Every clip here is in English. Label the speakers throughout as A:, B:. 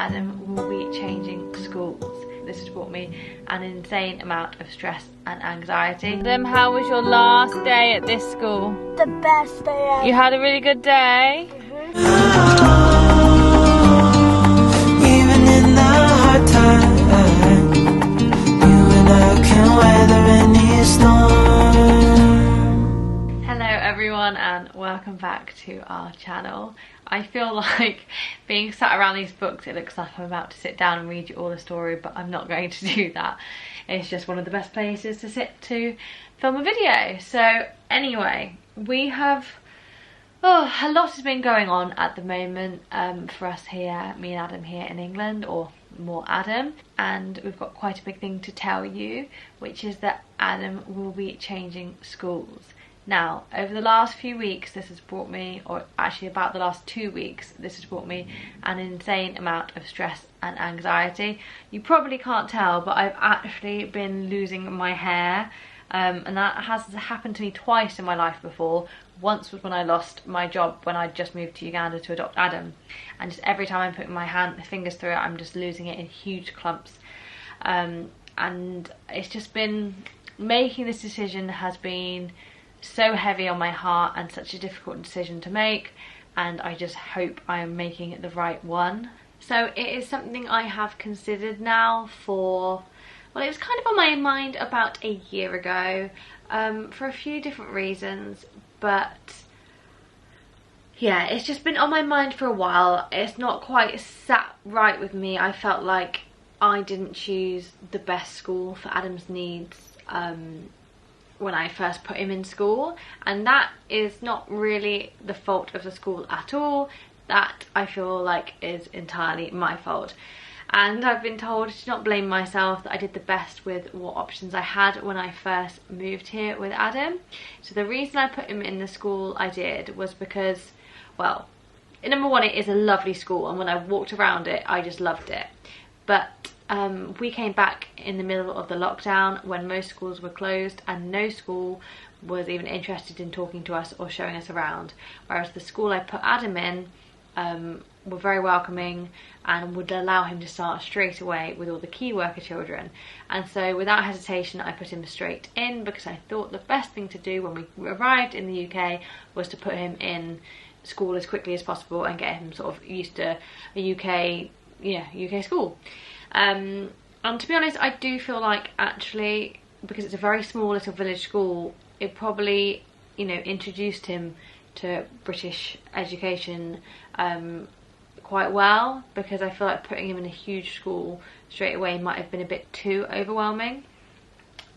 A: Adam will be changing schools. This has brought me an insane amount of stress and anxiety. Adam, how was your last day at this school?
B: The best day ever.
A: You had a really good day?
C: Even in the hard times, you and I can weather any storm.
A: Hello everyone and welcome back to our channel. I feel like being sat around these books, it looks like I'm about to sit down and read you all the story, but I'm not going to do that. It's just one of the best places to sit to film a video. So anyway, we have a lot has been going on at the moment for us here, me and Adam here in England, or more Adam, and we've got quite a big thing to tell you, which is that Adam will be changing schools. Now, over the last few weeks, this has brought me, or actually about the last 2 weeks, this has brought me an insane amount of stress and anxiety. You probably can't tell, but I've actually been losing my hair, and that has happened to me twice in my life before. Once was when I lost my job when I just moved to Uganda to adopt Adam, and just every time I'm putting my fingers through it, I'm just losing it in huge clumps. And it's just been, making this decision has been so heavy on my heart and such a difficult decision to make, and I just hope I am making it the right one. So it is something I have considered now for, well, it was kind of on my mind about a year ago, for a few different reasons, but yeah, it's just been on my mind for a while. It's not quite sat right with me. I felt like I didn't choose the best school for Adam's needs when I first put him in school, and that is not really the fault of the school at all. That, I feel like, is entirely my fault, and I've been told to not blame myself, that I did the best with what options I had when I first moved here with Adam. So the reason I put him in the school I did was because, well, number one, it is a lovely school, and when I walked around it I just loved it, but we came back in the middle of the lockdown when most schools were closed, and no school was even interested in talking to us or showing us around, whereas the school I put Adam in were very welcoming and would allow him to start straight away with all the key worker children. And so without hesitation I put him straight in, because I thought the best thing to do when we arrived in the UK was to put him in school as quickly as possible and get him sort of used to a UK school. And to be honest, I do feel like, actually, because it's a very small little village school, it probably, you know, introduced him to British education quite well, because I feel like putting him in a huge school straight away might have been a bit too overwhelming.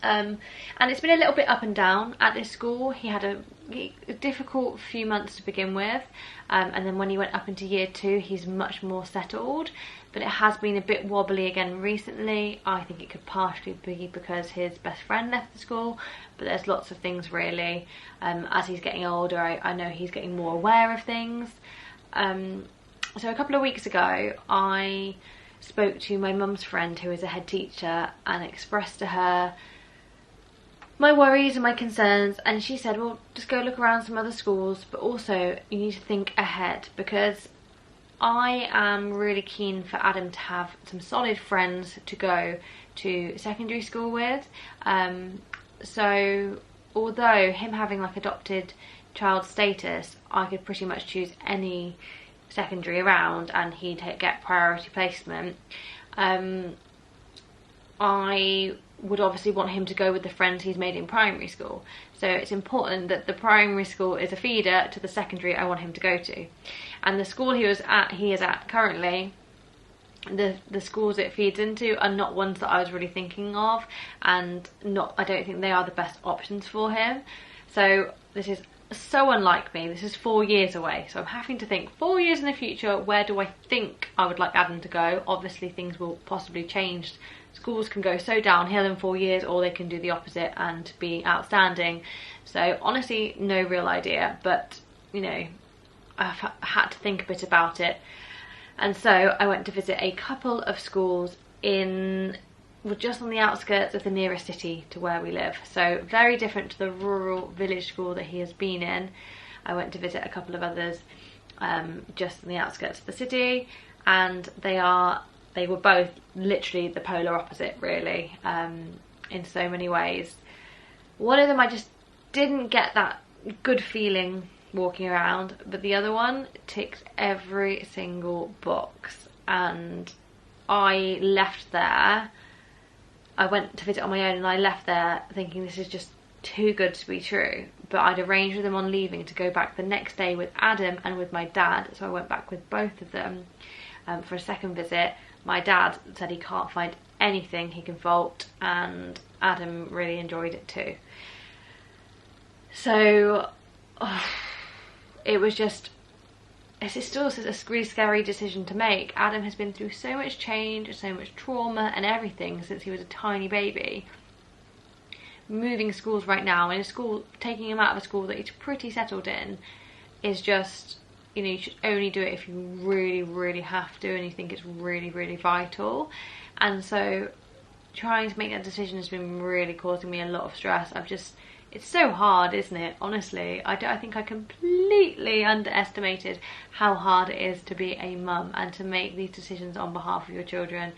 A: And it's been a little bit up and down at this school. He had a difficult few months to begin with, and then when he went up into year 2 he's much more settled, but it has been a bit wobbly again recently. I think it could partially be because his best friend left the school, but there's lots of things really. As he's getting older, I know he's getting more aware of things. So a couple of weeks ago I spoke to my mum's friend, who is a head teacher, and expressed to her my worries and my concerns, and she said, well, just go look around some other schools, but also you need to think ahead, because I am really keen for Adam to have some solid friends to go to secondary school with. So although him having like adopted child status, I could pretty much choose any secondary around and he'd get priority placement, I would obviously want him to go with the friends he's made in primary school. So it's important that the primary school is a feeder to the secondary I want him to go to. And the school he is at currently, the schools it feeds into are not ones that I was really thinking of, and I don't think they are the best options for him. So this is so unlike me. This is 4 years away, so I'm having to think 4 years in the future, where do I think I would like Adam to go? Obviously things will possibly change. Schools can go so downhill in 4 years, or they can do the opposite and be outstanding. So honestly, no real idea, but you know, I've had to think a bit about it. And so I went to visit a couple of schools just on the outskirts of the nearest city to where we live. So very different to the rural village school that he has been in. I went to visit a couple of others just on the outskirts of the city, and they were both literally the polar opposite, really, in so many ways. One of them I just didn't get that good feeling walking around, but the other one ticked every single box. And I left there, I went to visit on my own, and I left there thinking this is just too good to be true. But I'd arranged with them on leaving to go back the next day with Adam and with my dad, so I went back with both of them for a second visit. My dad said he can't find anything he can fault, and Adam really enjoyed it too. So it was just, it's still a really scary decision to make. Adam has been through so much change, so much trauma and everything since he was a tiny baby. Moving schools right now, in a school, taking him out of a school that he's pretty settled in, is just, you know, you should only do it if you really, really have to and you think it's really, really vital. And so trying to make that decision has been really causing me a lot of stress. It's so hard, isn't it? Honestly, I think I completely underestimated how hard it is to be a mum and to make these decisions on behalf of your children.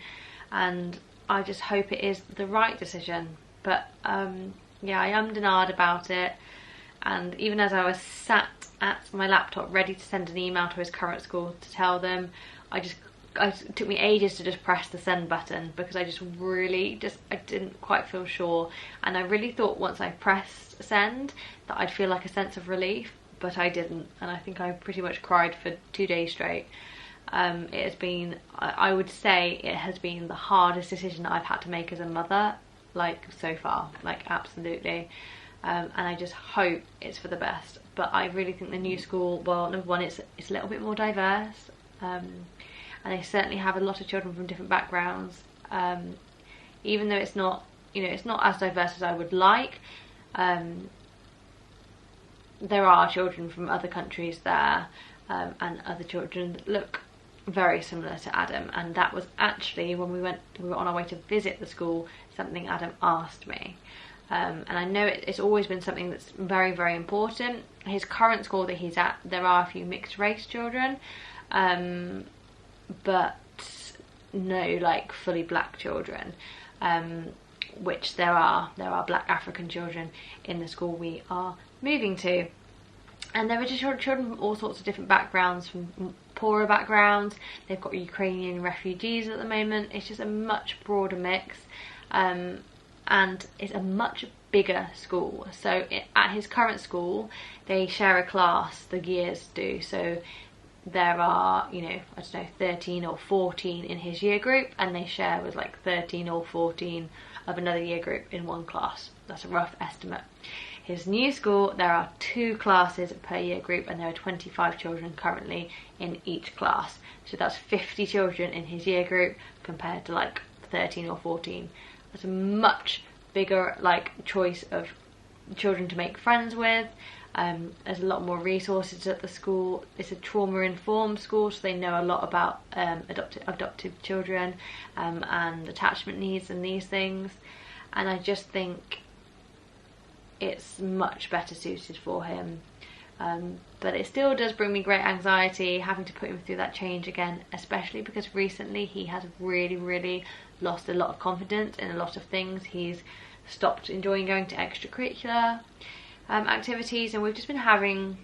A: And I just hope it is the right decision. But yeah, I ummed and ahed about it. And even as I was sat at my laptop ready to send an email to his current school to tell them, it took me ages to just press the send button, because I didn't quite feel sure. And I really thought once I pressed send that I'd feel like a sense of relief, but I didn't. And I think I pretty much cried for 2 days straight. It has been, I would say it has been the hardest decision I've had to make as a mother, like so far, like absolutely. And I just hope it's for the best. But I really think the new school, well, number one, it's a little bit more diverse, and they certainly have a lot of children from different backgrounds, even though it's not, you know, it's not as diverse as I would like. There are children from other countries there, and other children that look very similar to Adam, and that was actually when we were on our way to visit the school, something Adam asked me. And I know it's always been something that's very, very important. His current school that he's at, there are a few mixed race children, but no, like, fully black children, which there are black African children in the school we are moving to. And there are just children from all sorts of different backgrounds, from poorer backgrounds. They've got Ukrainian refugees at the moment. It's just a much broader mix, and it's a much bigger school. So at his current school, they share a class, the years do. So there are, you know, I don't know, 13 or 14 in his year group, and they share with like 13 or 14 of another year group in one class. That's a rough estimate. His new school, there are 2 classes per year group, and there are 25 children currently in each class. So that's 50 children in his year group compared to like 13 or 14. That's a much bigger, like, choice of children to make friends with. There's a lot more resources at the school. It's a trauma-informed school, so they know a lot about adoptive children and attachment needs and these things. And I just think it's much better suited for him. But it still does bring me great anxiety having to put him through that change again, especially because recently he has really, really lost a lot of confidence in a lot of things. He's stopped enjoying going to extracurricular activities, and we've just been having,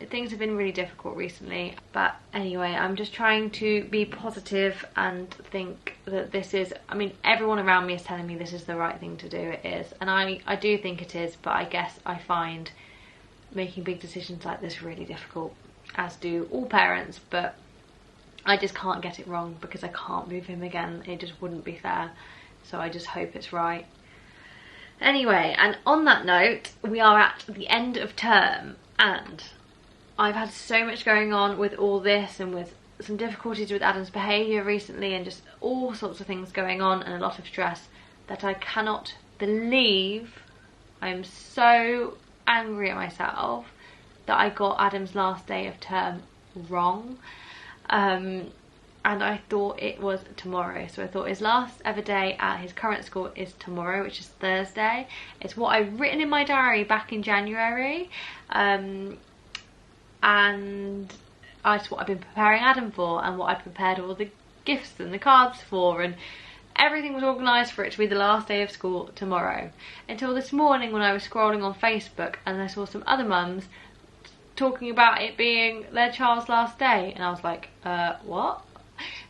A: things have been really difficult recently. But anyway, I'm just trying to be positive and think that this is, I mean, everyone around me is telling me this is the right thing to do. It is, and I do think it is, but I guess I find making big decisions like this really difficult, as do all parents. But I just can't get it wrong, because I can't move him again. It just wouldn't be fair. So I just hope it's right. Anyway, and on that note, we are at the end of term, and I've had so much going on with all this, and with some difficulties with Adam's behaviour recently, and just all sorts of things going on, and a lot of stress, that I cannot believe, I'm so angry at myself that I got Adam's last day of term wrong. And I thought it was tomorrow. So I thought his last ever day at his current school is tomorrow, which is Thursday. It's what I've written in my diary back in January. And what I've been preparing Adam for, and what I'd prepared all the gifts and the cards for, and everything was organised for it to be the last day of school tomorrow. Until this morning when I was scrolling on Facebook and I saw some other mums talking about it being their child's last day, and I was like, what?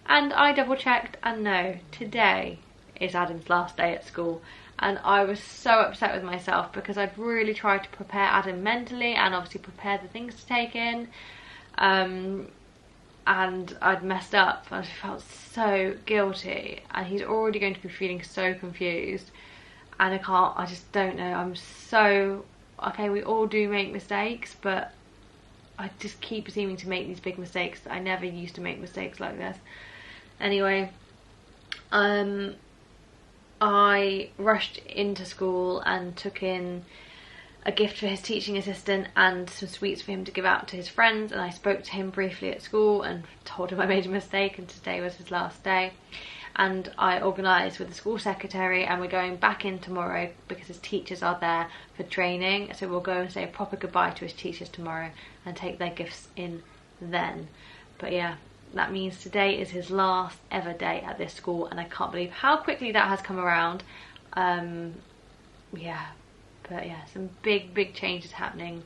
A: And I double checked, and no, today is Adam's last day at school. And I was so upset with myself because I'd really tried to prepare Adam mentally and obviously prepare the things to take in, and I'd messed up. I felt so guilty, and he's already going to be feeling so confused, and I just don't know. I'm so, okay, we all do make mistakes, but I just keep seeming to make these big mistakes. I never used to make mistakes like this. Anyway, I rushed into school and took in a gift for his teaching assistant and some sweets for him to give out to his friends, and I spoke to him briefly at school and told him I made a mistake and today was his last day. And I organised with the school secretary, and we're going back in tomorrow because his teachers are there for training, so we'll go and say a proper goodbye to his teachers tomorrow and take their gifts in then. But yeah, that means today is his last ever day at this school, and I can't believe how quickly that has come around. Yeah, but yeah, some big changes happening.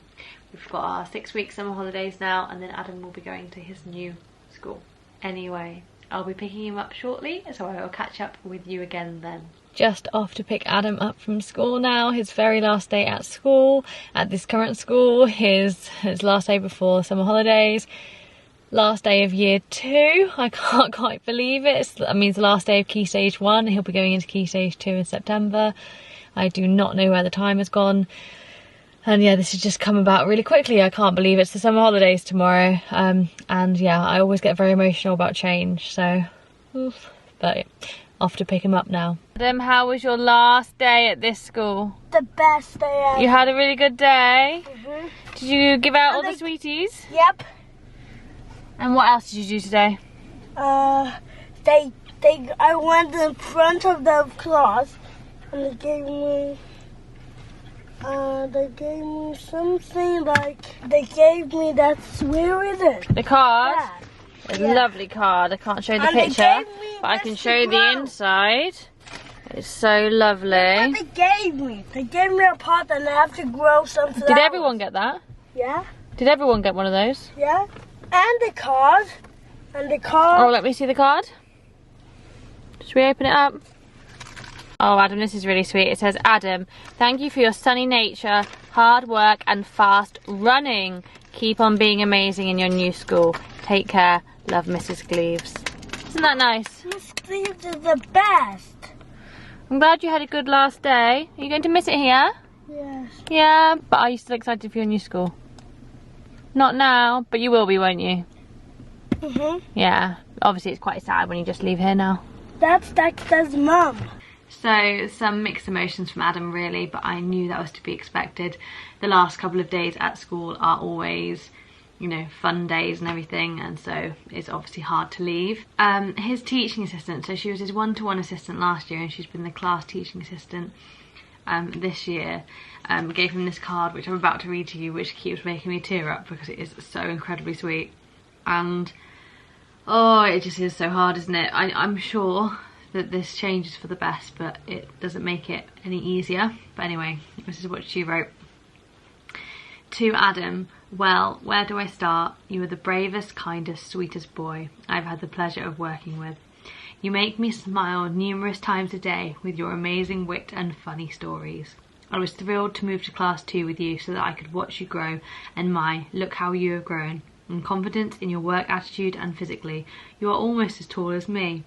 A: We've got our 6-week summer holidays now, and then Adam will be going to his new school. Anyway, I'll be picking him up shortly, so I will catch up with you again then. Just off to pick Adam up from school now. His very last day at school, at this current school, his last day before summer holidays. Last day of year 2. I can't quite believe it. That means the last day of Key Stage 1. He'll be going into Key Stage 2 in September. I do not know where the time has gone. And yeah, this has just come about really quickly. I can't believe it's the summer holidays tomorrow. And yeah, I always get very emotional about change. So, oof. But yeah, off to pick him up now. Adam, how was your last day at this school?
B: The best day ever.
A: You had a really good day?
B: Mm-hmm.
A: Did you give out all the sweeties?
B: Yep.
A: And what else did you do today?
B: I went in front of the class and they gave me something like, they gave me that, where is it?
A: The card?
B: Yeah.
A: A lovely card. I can't show you the picture, but I can show you the inside. It's so lovely.
B: That's what they gave me a pot and I have to grow some flowers.
A: Did everyone get that?
B: Yeah.
A: Did everyone get one of those?
B: Yeah. And the card.
A: Oh, let me see the card. Should we open it up? Oh, Adam, this is really sweet. It says, Adam, thank you for your sunny nature, hard work and fast running. Keep on being amazing in your new school. Take care. Love, Mrs. Gleaves. Isn't that nice?
B: Miss Gleaves is the best.
A: I'm glad you had a good last day. Are you going to miss it here?
B: Yes.
A: Yeah, but are you still excited for your new school? Not now, but you will be, won't you?
B: Mhm.
A: Yeah. Obviously, it's quite sad when you just leave here now.
B: That's Dexter's mum.
A: So, some mixed emotions from Adam, really, but I knew that was to be expected. The last couple of days at school are always, you know, fun days and everything, and so it's obviously hard to leave. His teaching assistant, so she was his one-to-one assistant last year, and she's been the class teaching assistant this year, gave him this card, which I'm about to read to you, which keeps making me tear up because it is so incredibly sweet. And, oh, it just is so hard, isn't it? I'm sure that this changes for the best, but it doesn't make it any easier. But anyway, this is what she wrote. To Adam, well, where do I start? You are the bravest, kindest, sweetest boy I've had the pleasure of working with. You make me smile numerous times a day with your amazing wit and funny stories. I was thrilled to move to class 2 with you so that I could watch you grow, and look how you have grown. In confidence in your work attitude and physically, you are almost as tall as me.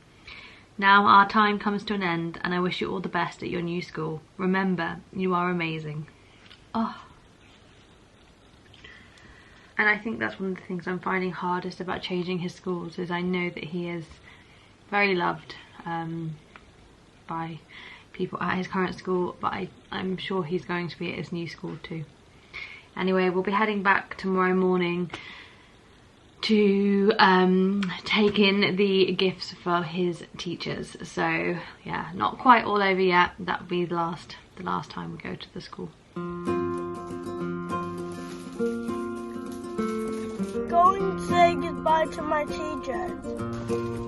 A: Now our time comes to an end, and I wish you all the best at your new school. Remember, you are amazing. Oh. And I think that's one of the things I'm finding hardest about changing his schools, is I know that he is very loved by people at his current school, but I'm sure he's going to be at his new school too. Anyway, we'll be heading back tomorrow morning to take in the gifts for his teachers. So yeah, not quite all over yet. That'll be the last time we go to the school.
B: Going wouldn't say goodbye to my teachers.